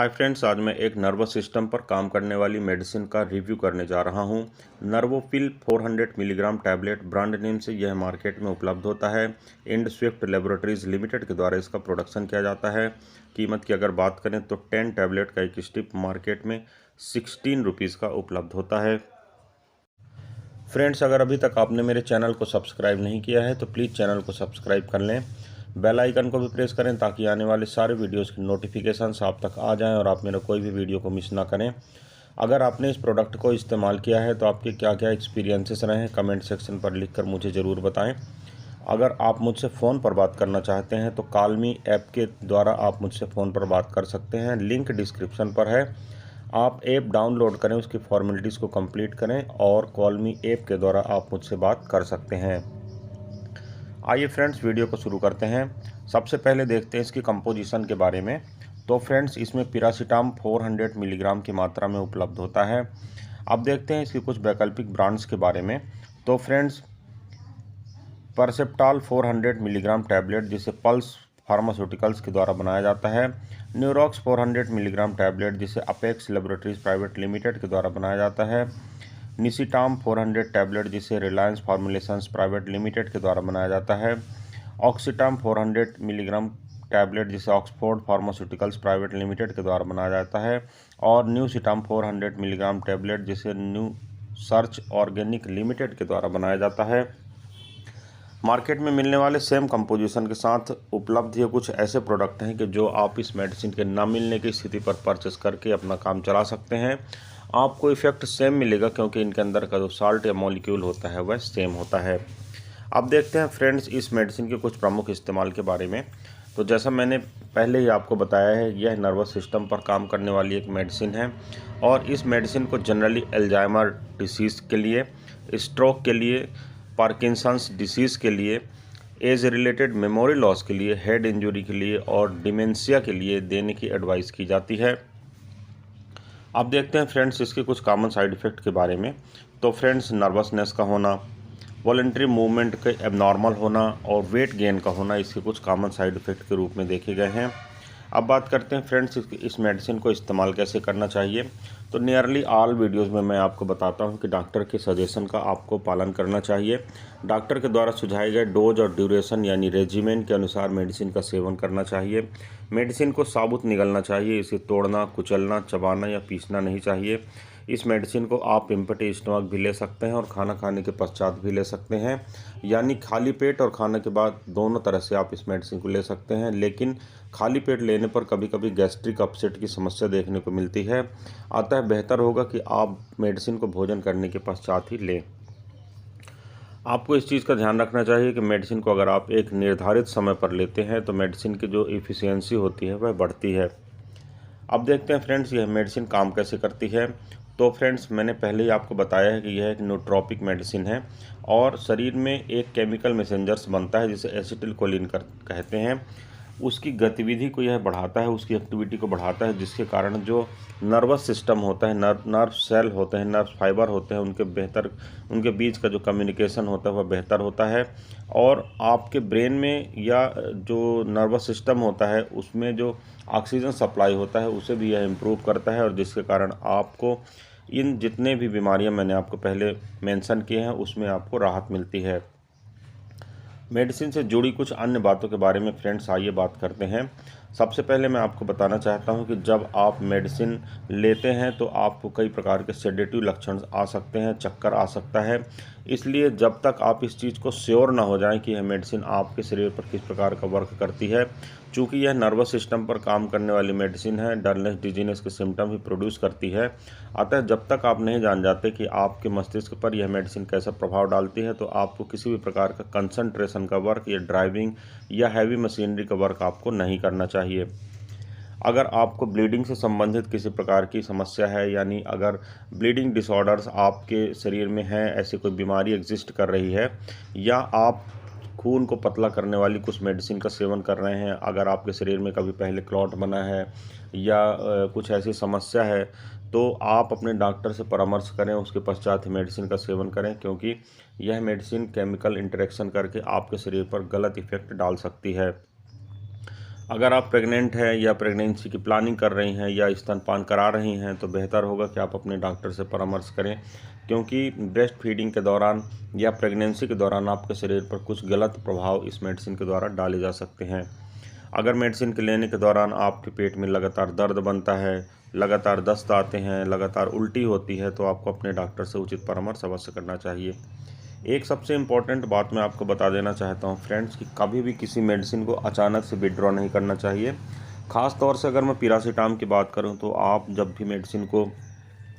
Hi friends, आज मैं एक नर्वस सिस्टम पर काम करने वाली मेडिसिन का रिव्यू करने जा रहा हूं। नर्वोपिल 400 मिलीग्राम टैबलेट ब्रांड नेम से यह मार्केट में उपलब्ध होता है। इंड स्विफ्ट लेबोरेटरीज लिमिटेड के द्वारा इसका प्रोडक्शन किया जाता है। कीमत की अगर बात करें तो 10 टैबलेट का एक स्ट्रिप मार्केट में 16 रुपीज़ का उपलब्ध होता है। फ्रेंड्स, अगर अभी तक आपने मेरे चैनल को सब्सक्राइब नहीं किया है तो प्लीज़ चैनल को सब्सक्राइब कर लें। बेल आइकन को भी प्रेस करें ताकि आने वाले सारे वीडियोस की नोटिफिकेशंस आप तक आ जाएं और आप मेरा कोई भी वीडियो को मिस ना करें। अगर आपने इस प्रोडक्ट को इस्तेमाल किया है तो आपके क्या क्या एक्सपीरियंसेस रहे हैं कमेंट सेक्शन पर लिखकर मुझे ज़रूर बताएं। अगर आप मुझसे फ़ोन पर बात करना चाहते हैं तो कॉल मी ऐप के द्वारा आप मुझसे फ़ोन पर बात कर सकते हैं। लिंक डिस्क्रिप्शन पर है। आप ऐप डाउनलोड करें, उसकी फॉर्मेलिटीज़ को कंप्लीट करें और कॉल मी ऐप के द्वारा आप मुझसे बात कर सकते हैं। आइए फ्रेंड्स, वीडियो को शुरू करते हैं। सबसे पहले देखते हैं इसकी कंपोजिशन के बारे में। तो फ्रेंड्स, इसमें पिरासिटाम 400 मिलीग्राम की मात्रा में उपलब्ध होता है। अब देखते हैं इसकी कुछ वैकल्पिक ब्रांड्स के बारे में। तो फ्रेंड्स, परसेप्टाल 400 मिलीग्राम टैबलेट जिसे पल्स फार्मास्यूटिकल्स के द्वारा बनाया जाता है। न्यूरॉक्स 400 मिलीग्राम टैबलेट जिसे अपेक्स लेबोरेटरीज प्राइवेट लिमिटेड के द्वारा बनाया जाता है। निसिटाम 400 टैबलेट जिसे रिलायंस फार्मुलेशंस प्राइवेट लिमिटेड के द्वारा बनाया जाता है। ऑक्सीटाम 400 मिलीग्राम टैबलेट जिसे ऑक्सफोर्ड फार्मास्यूटिकल्स प्राइवेट लिमिटेड के द्वारा बनाया जाता है। और न्यूसिटाम 400 मिलीग्राम टैबलेट जिसे न्यू सर्च ऑर्गेनिक लिमिटेड के द्वारा बनाया जाता है। मार्केट में मिलने वाले सेम कंपोजिशन के साथ उपलब्ध ये कुछ ऐसे प्रोडक्ट हैं कि जो आप इस मेडिसिन के ना मिलने की स्थिति पर परचेस करके अपना काम चला सकते हैं। आपको इफेक्ट सेम मिलेगा क्योंकि इनके अंदर का जो साल्ट या मॉलिक्यूल होता है वह सेम होता है। अब देखते हैं फ्रेंड्स इस मेडिसिन के कुछ प्रमुख इस्तेमाल के बारे में। तो जैसा मैंने पहले ही आपको बताया है, यह नर्वस सिस्टम पर काम करने वाली एक मेडिसिन है और इस मेडिसिन को जनरली अल्जाइमर डिसीज़ के लिए, स्ट्रोक के लिए, पार्किंसंस डिसीज़ के लिए, एज रिलेटेड मेमोरी लॉस के लिए, हेड इंजरी के लिए और डिमेंशिया के लिए देने की एडवाइस की जाती है। अब देखते हैं फ्रेंड्स इसके कुछ कॉमन साइड इफ़ेक्ट के बारे में। तो फ्रेंड्स, नर्वसनेस का होना, वॉलंटरी मूवमेंट के एबनॉर्मल होना और वेट गेन का होना इसके कुछ कॉमन साइड इफ़ेक्ट के रूप में देखे गए हैं। अब बात करते हैं फ्रेंड्स इस मेडिसिन को इस्तेमाल कैसे करना चाहिए। तो नियरली ऑल वीडियोस में मैं आपको बताता हूं कि डॉक्टर के सजेशन का आपको पालन करना चाहिए। डॉक्टर के द्वारा सुझाए गए डोज और ड्यूरेशन यानी रेजिमेन के अनुसार मेडिसिन का सेवन करना चाहिए। मेडिसिन को साबुत निगलना चाहिए, इसे तोड़ना, कुचलना, चबाना या पीसना नहीं चाहिए। इस मेडिसिन को आप एम्प्टी स्टमक भी ले सकते हैं और खाना खाने के पश्चात भी ले सकते हैं, यानी खाली पेट और खाने के बाद दोनों तरह से आप इस मेडिसिन को ले सकते हैं। लेकिन खाली पेट लेने पर कभी कभी गैस्ट्रिक अपसेट की समस्या देखने को मिलती है, अतः बेहतर होगा कि आप मेडिसिन को भोजन करने के पश्चात ही लें। आपको इस चीज़ का ध्यान रखना चाहिए कि मेडिसिन को अगर आप एक निर्धारित समय पर लेते हैं तो मेडिसिन की जो इफ़िशियंसी होती है वह बढ़ती है। अब देखते हैं फ्रेंड्स यह मेडिसिन काम कैसे करती है। तो फ्रेंड्स, मैंने पहले ही आपको बताया है कि यह एक न्यूट्रोपिक मेडिसिन है और शरीर में एक केमिकल मैसेंजर्स बनता है जिसे एसिटिलकोलिन कहते हैं। उसकी गतिविधि को यह बढ़ाता है, उसकी एक्टिविटी को बढ़ाता है, जिसके कारण जो नर्वस सिस्टम होता है, नर्व सेल होते हैं, नर्व फाइबर होते हैं, उनके बीच का जो कम्युनिकेशन होता है वह बेहतर होता है। और आपके ब्रेन में या जो नर्वस सिस्टम होता है उसमें जो ऑक्सीजन सप्लाई होता है उसे भी यह इम्प्रूव करता है और जिसके कारण आपको इन जितने भी बीमारियां मैंने आपको पहले मेंशन किए हैं उसमें आपको राहत मिलती है। मेडिसिन से जुड़ी कुछ अन्य बातों के बारे में फ्रेंड्स आइए बात करते हैं। सबसे पहले मैं आपको बताना चाहता हूं कि जब आप मेडिसिन लेते हैं तो आपको कई प्रकार के सेडेटिव लक्षण आ सकते हैं, चक्कर आ सकता है। इसलिए जब तक आप इस चीज़ को श्योर ना हो जाएं कि यह मेडिसिन आपके शरीर पर किस प्रकार का वर्क करती है, चूँकि यह नर्वस सिस्टम पर काम करने वाली मेडिसिन है, डलनेस, डिजीनेस के सिम्टम भी प्रोड्यूस करती है। अतः जब तक आप नहीं जान जाते कि आपके मस्तिष्क पर यह मेडिसिन कैसा प्रभाव डालती है तो आपको किसी भी प्रकार का कंसंट्रेशन का वर्क या ड्राइविंग या हैवी मशीनरी का वर्क आपको नहीं करना चाहिए। अगर आपको ब्लीडिंग से संबंधित किसी प्रकार की समस्या है, यानी अगर ब्लीडिंग डिसऑर्डर्स आपके शरीर में हैं, ऐसी कोई बीमारी एग्जिस्ट कर रही है, या आप खून को पतला करने वाली कुछ मेडिसिन का सेवन कर रहे हैं, अगर आपके शरीर में कभी पहले क्लॉट बना है या कुछ ऐसी समस्या है, तो आप अपने डॉक्टर से परामर्श करें, उसके पश्चात ही मेडिसिन का सेवन करें, क्योंकि यह मेडिसिन केमिकल इंटरेक्शन करके आपके शरीर पर गलत इफेक्ट डाल सकती है। अगर आप प्रेग्नेंट हैं या प्रेगनेंसी की प्लानिंग कर रही हैं या स्तनपान करा रही हैं तो बेहतर होगा कि आप अपने डॉक्टर से परामर्श करें, क्योंकि ब्रेस्ट फीडिंग के दौरान या प्रेगनेंसी के दौरान आपके शरीर पर कुछ गलत प्रभाव इस मेडिसिन के द्वारा डाले जा सकते हैं। अगर मेडिसिन के लेने के दौरान आपके पेट में लगातार दर्द बनता है, लगातार दस्त आते हैं, लगातार उल्टी होती है, तो आपको अपने डॉक्टर से उचित परामर्श अवश्य करना चाहिए। एक सबसे इम्पॉर्टेंट बात मैं आपको बता देना चाहता हूँ फ्रेंड्स, कि कभी भी किसी मेडिसिन को अचानक से विड्रॉ नहीं करना चाहिए। ख़ास तौर से अगर मैं पिरासीटाम की बात करूँ तो आप जब भी मेडिसिन को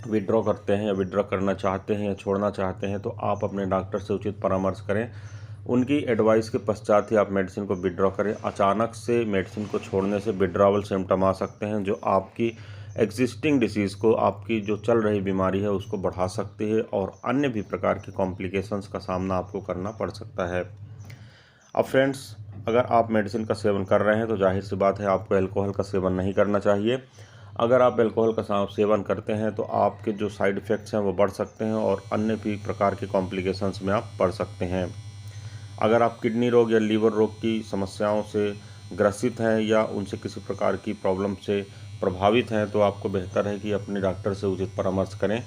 विड्रॉ करते हैं या विड्रॉ करना चाहते हैं या छोड़ना चाहते हैं तो आप अपने डॉक्टर से उचित परामर्श करें। उनकी एडवाइस के पश्चात ही आप मेडिसिन को विड्रॉ करें। अचानक से मेडिसिन को छोड़ने से विड्रॉवल सिम्टम आ सकते हैं जो आपकी एग्जिस्टिंग डिसीज़ को, आपकी जो चल रही बीमारी है उसको बढ़ा सकती है और अन्य भी प्रकार की कॉम्प्लिकेशंस का सामना आपको करना पड़ सकता है। अब फ्रेंड्स, अगर आप मेडिसिन का सेवन कर रहे हैं तो जाहिर सी बात है आपको अल्कोहल का सेवन नहीं करना चाहिए। अगर आप अल्कोहल का सेवन करते हैं तो आपके जो साइड इफ़ेक्ट्स हैं वो बढ़ सकते हैं और अन्य भी प्रकार के कॉम्प्लिकेशंस में आप पड़ सकते हैं। अगर आप किडनी रोग या लीवर रोग की समस्याओं से ग्रसित हैं या उनसे किसी प्रकार की प्रॉब्लम से प्रभावित हैं तो आपको बेहतर है कि अपने डॉक्टर से उचित परामर्श करें।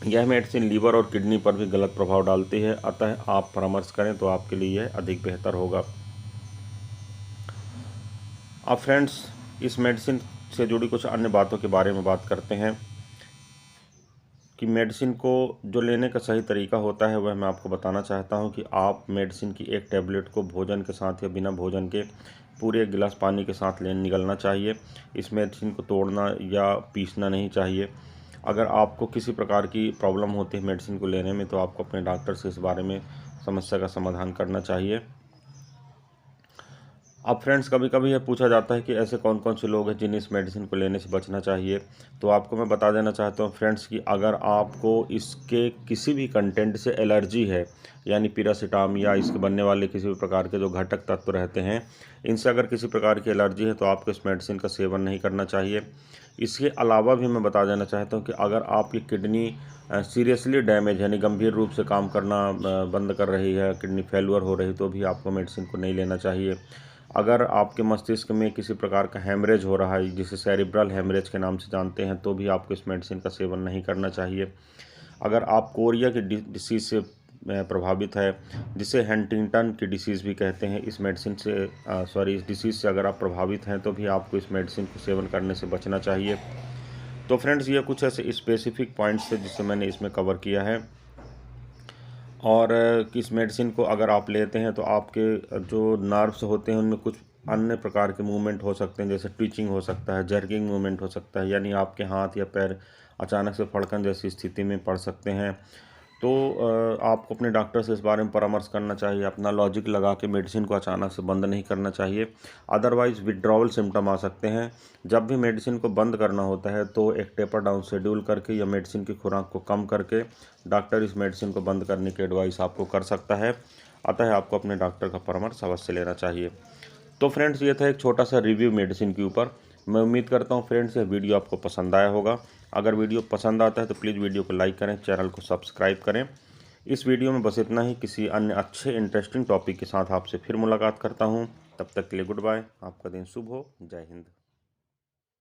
यह मेडिसिन लीवर और किडनी पर भी गलत प्रभाव डालती है, अतः आप परामर्श करें तो आपके लिए यह अधिक बेहतर होगा। अब फ्रेंड्स, इस मेडिसिन से जुड़ी कुछ अन्य बातों के बारे में बात करते हैं कि मेडिसिन को जो लेने का सही तरीका होता है वह मैं आपको बताना चाहता हूं कि आप मेडिसिन की एक टैबलेट को भोजन के साथ या बिना भोजन के पूरे एक गिलास पानी के साथ निगलना चाहिए। इस मेडिसिन को तोड़ना या पीसना नहीं चाहिए। अगर आपको किसी प्रकार की प्रॉब्लम होती है मेडिसिन को लेने में तो आपको अपने डॉक्टर से इस बारे में समस्या का समाधान करना चाहिए। अब फ्रेंड्स, कभी कभी यह पूछा जाता है कि ऐसे कौन कौन से लोग हैं जिन्हें इस मेडिसिन को लेने से बचना चाहिए। तो आपको मैं बता देना चाहता हूँ फ्रेंड्स कि अगर आपको इसके किसी भी कंटेंट से एलर्जी है, यानी पिरासीटाम या इसके बनने वाले किसी भी प्रकार के जो घटक तत्व रहते हैं, इनसे अगर किसी प्रकार की एलर्जी है तो आपको इस मेडिसिन का सेवन नहीं करना चाहिए। इसके अलावा भी मैं बता देना चाहता हूँ कि अगर आपकी किडनी सीरियसली डैमेज यानी गंभीर रूप से काम करना बंद कर रही है, किडनी फेलुअर हो रही, तो भी आपको मेडिसिन को नहीं लेना चाहिए। अगर आपके मस्तिष्क में किसी प्रकार का हेमरेज हो रहा है, जिसे सेरिब्रल हेमरेज के नाम से जानते हैं, तो भी आपको इस मेडिसिन का सेवन नहीं करना चाहिए। अगर आप कोरिया की डिसीज़ से प्रभावित है, जिसे हंटिंगटन की डिसीज़ भी कहते हैं, इस मेडिसिन से इस डिसीज़ से अगर आप प्रभावित हैं तो भी आपको इस मेडिसिन को सेवन करने से बचना चाहिए। तो फ्रेंड्स, ये कुछ ऐसे स्पेसिफिक पॉइंट्स थे जिसे मैंने इसमें कवर किया है। और किस मेडिसिन को अगर आप लेते हैं तो आपके जो नर्व्स होते हैं उनमें कुछ अन्य प्रकार के मूवमेंट हो सकते हैं, जैसे ट्विचिंग हो सकता है, जर्किंग मूवमेंट हो सकता है, यानी आपके हाथ या पैर अचानक से फड़कन जैसी स्थिति में पड़ सकते हैं। तो आपको अपने डॉक्टर से इस बारे में परामर्श करना चाहिए। अपना लॉजिक लगा के मेडिसिन को अचानक से बंद नहीं करना चाहिए, अदरवाइज़ विड्रॉवल सिम्टम आ सकते हैं। जब भी मेडिसिन को बंद करना होता है तो एक टेपर डाउन शेड्यूल करके या मेडिसिन की खुराक को कम करके डॉक्टर इस मेडिसिन को बंद करने की एडवाइस आपको कर सकता है, अतः आपको अपने डॉक्टर का परामर्श अवश्य लेना चाहिए। तो फ्रेंड्स, ये था एक छोटा सा रिव्यू मेडिसिन के ऊपर। मैं उम्मीद करता हूँ फ्रेंड्स यह वीडियो आपको पसंद आया होगा। अगर वीडियो पसंद आता है तो प्लीज़ वीडियो को लाइक करें, चैनल को सब्सक्राइब करें। इस वीडियो में बस इतना ही। किसी अन्य अच्छे इंटरेस्टिंग टॉपिक के साथ आपसे फिर मुलाकात करता हूँ। तब तक के लिए गुड बाय। आपका दिन शुभ हो। जय हिंद।